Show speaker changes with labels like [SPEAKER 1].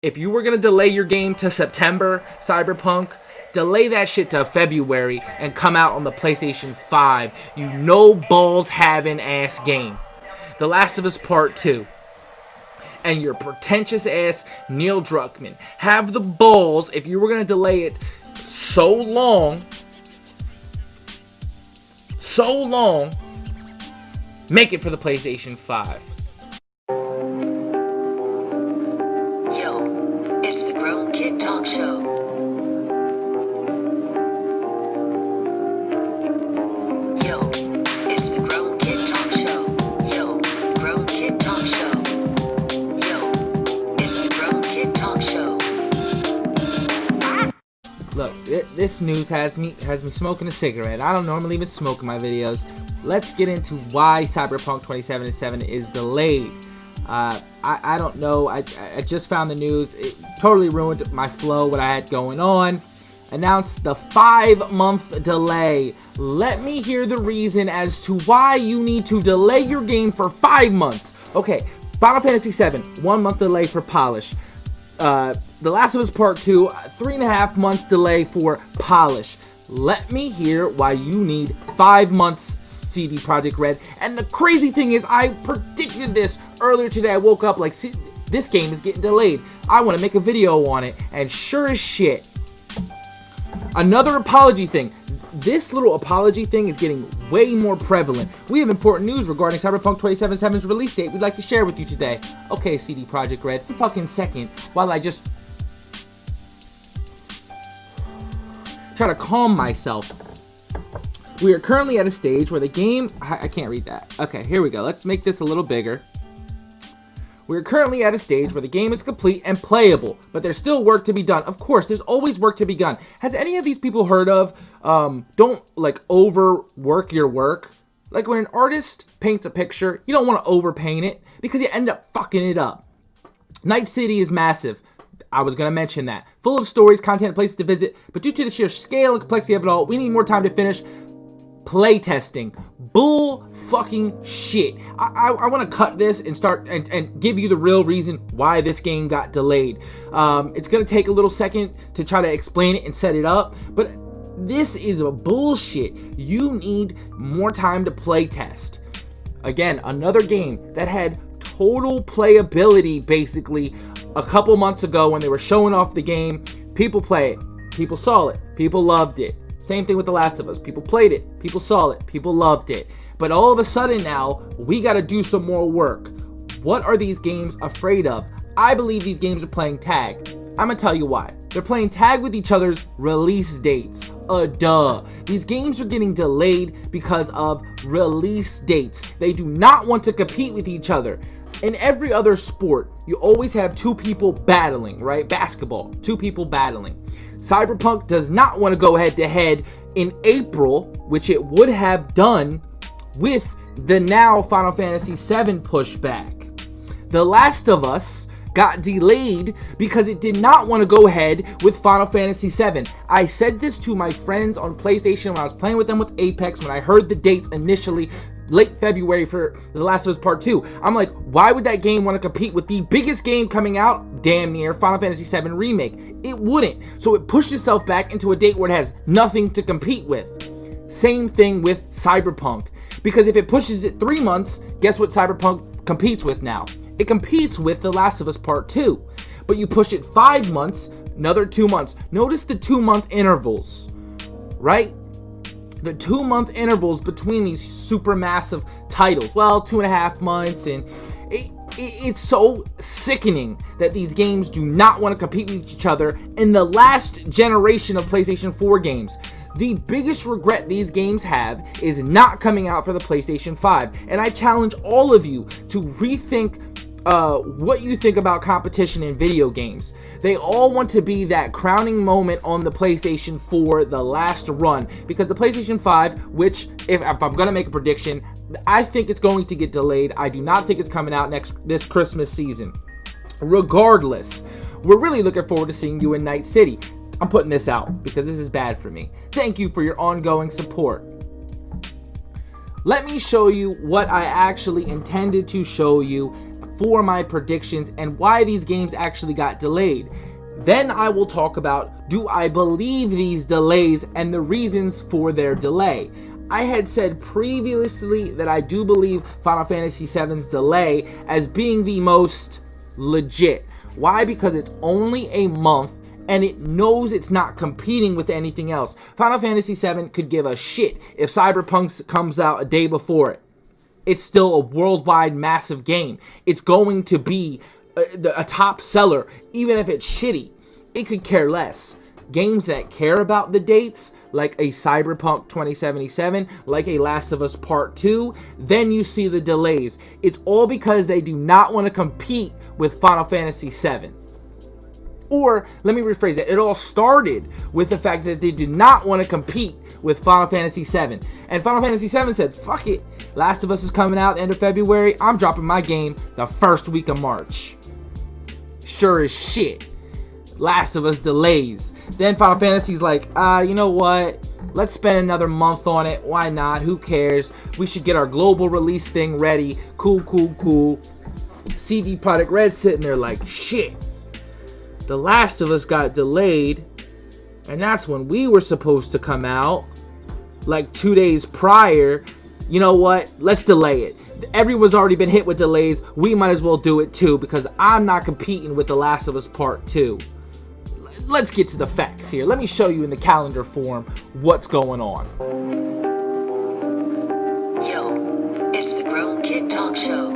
[SPEAKER 1] If you were going to delay your game to September, Cyberpunk, delay that shit to February and come out on the PlayStation 5. You no balls having ass game. The Last of Us Part 2. And your pretentious ass Neil Druckmann have the balls, if you were going to delay it so long, make it for the PlayStation 5.
[SPEAKER 2] Yo, it's the Grown Kid Talk Show. Yo, it's the Grown Kid Talk Show. Yo, Grown Kid Talk Show. Yo, it's the Grown Kid Talk Show.
[SPEAKER 1] Look, this news has me smoking a cigarette. I don't normally even smoke in my videos. Let's get into why Cyberpunk 2077 is delayed. I don't know. I just found the news. It totally ruined my flow, what I had going on. Announced the 5-month delay. Let me hear the reason as to why you need to delay your game for 5 months. Okay, Final Fantasy VII, 1 month delay for polish. The Last of Us Part 2, 3.5 months delay for polish. Let me hear why you need 5 months, CD Projekt Red. And the crazy thing is, I predicted this earlier today. I woke up like, see, this game is getting delayed. I want to make a video on it. And sure as shit, another apology thing. This little apology thing is getting way more prevalent. We have important news regarding Cyberpunk 2077's release date we'd like to share with you today. Okay, CD Projekt Red, fucking second, while I just try to calm myself. We are currently at a stage where the game... I can't read that. Okay, here we go. Let's make this a little bigger. We're currently at a stage where the game is complete and playable, but there's still work to be done. Of course, there's always work to be done. Has any of these people heard of, don't, like, overwork your work? Like, when an artist paints a picture, you don't want to overpaint it, because you end up fucking it up. Night City is massive. I was going to mention that. Full of stories, content, and places to visit, but due to the sheer scale and complexity of it all, we need more time to finish playtesting. Bull fucking shit. I want to cut this and start and give you the real reason why this game got delayed. It's going to take a little second to try to explain it and set it up, but this is a bullshit. You need more time to playtest. Again, another game that had total playability basically a couple months ago when they were showing off the game. People play it. People saw it. People loved it. Same thing with The Last of Us. People played it. People saw it. People loved it. But all of a sudden now, we got to do some more work. What are these games afraid of? I believe these games are playing tag. I'm going to tell you why. They're playing tag with each other's release dates. Duh. These games are getting delayed because of release dates. They do not want to compete with each other. In every other sport, you always have two people battling, right? Basketball, two people battling. Cyberpunk does not want to go head to head in April, which it would have done with the now Final Fantasy VII pushback. The Last of Us got delayed because it did not want to go ahead with Final Fantasy VII. I said this to my friends on PlayStation when I was playing with them with Apex, when I heard the dates initially, late February for The Last of Us Part 2. I'm like, why would that game want to compete with the biggest game coming out, damn near, Final Fantasy VII Remake? It wouldn't. So it pushed itself back into a date where it has nothing to compete with. Same thing with Cyberpunk. Because if it pushes it 3 months, guess what Cyberpunk competes with now? It competes with The Last of Us Part 2. But you push it 5 months, another 2 months. Notice the 2-month intervals, right? The 2-month intervals between these super massive titles. Well, 2.5 months, and it's so sickening that these games do not want to compete with each other in the last generation of PlayStation 4 games. The biggest regret these games have is not coming out for the PlayStation 5. And I challenge all of you to rethink what you think about competition in video games. They all want to be that crowning moment on the PlayStation 4, the last run, because the PlayStation 5, which if I'm going to make a prediction, I think it's going to get delayed. I do not think it's coming out this Christmas season. Regardless, we're really looking forward to seeing you in Night City. I'm putting this out because this is bad for me. Thank you for your ongoing support. Let me show you what I actually intended to show you for my predictions and why these games actually got delayed. Then I will talk about, do I believe these delays and the reasons for their delay. I had said previously that I do believe Final Fantasy VII's delay as being the most legit. Why? Because it's only a month and it knows it's not competing with anything else. Final Fantasy VII could give a shit if Cyberpunk comes out a day before it. It's still a worldwide massive game. It's going to be a top seller, even if it's shitty. It could care less. Games that care about the dates, like a Cyberpunk 2077, like a Last of Us Part 2, then you see the delays. It's all because they do not want to compete with Final Fantasy VII. Or, let me rephrase that, it all started with the fact that they did not want to compete with Final Fantasy VII. And Final Fantasy VII said, fuck it, Last of Us is coming out end of February, I'm dropping my game the first week of March. Sure as shit. Last of Us delays. Then Final Fantasy's like, you know what? Let's spend another month on it. Why not? Who cares? We should get our global release thing ready. Cool, cool, cool. CD Projekt Red sitting there like, shit. The Last of Us got delayed. And that's when we were supposed to come out. Like 2 days prior. You know what? Let's delay it. Everyone's already been hit with delays. We might as well do it too, because I'm not competing with The Last of Us Part 2. Let's get to the facts here. Let me show you in the calendar form what's going on.
[SPEAKER 2] Yo, it's the Grown Kid Talk Show.